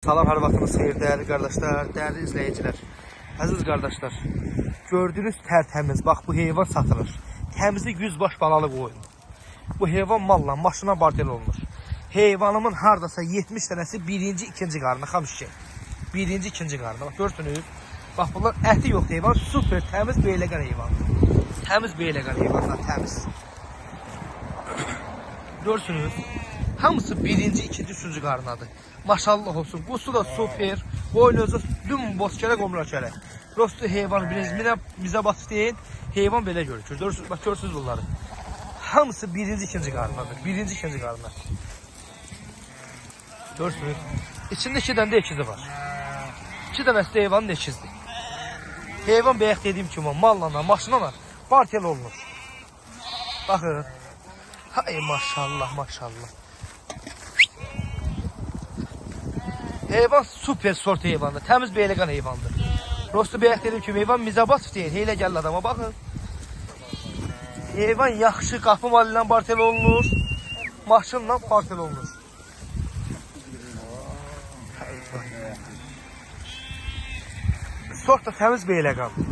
Salam, hər vaxtınız xeyir, dəyərli qardaşlar, dəyərli izləyicilər. Əziz qardaşlar, gördüyünüz tərtəmiz, bax bu heyvan satılır. Təmizi 100 baş balalı qoyun. Bu heyvan malla, maşına bartel olunur. Heyvanımın hardasa 70 dənəsi birinci, ikinci qarnı, xamış şey. Birinci, ikinci qarnı, bax görsünüz. Bax bunlar əti yox heyvan, super, təmiz beyləqər heyvan. Təmiz beyləqər heyvanlar, təmiz. Görsünüz. Hamısı birinci, ikinci, üçüncü qarnadır. Maşallah olsun. Qusu da super. Boynuzu düm bozkərə qomrakərə. Rostu heyvan bizə batıb deyin. Heyvan belə görükür. Görürsünüz, bax görürsünüz bunları. Hamısı birinci, ikinci qarnadır. Birinci, ikinci qarna. Görürsünüz. İçində 2 dənə də ekizi var. 2 dənəsi də heyvanın ekizdir. Heyvan bəyək dediyim kimi malla, maşınla bartel olunur. Baxın. Hay maşallah, maşallah. Heyvan super sort heyvandır. Təmiz beyləqan heyvandır. Rostu bəyək dediyim kimi heyvan mizabatov deyil. Heylə gəldi adama baxın. Heyvan yaxşı qapı malı ilə bartel olunur. Maşınla bartel olunur. Sort da təmiz beyləqan.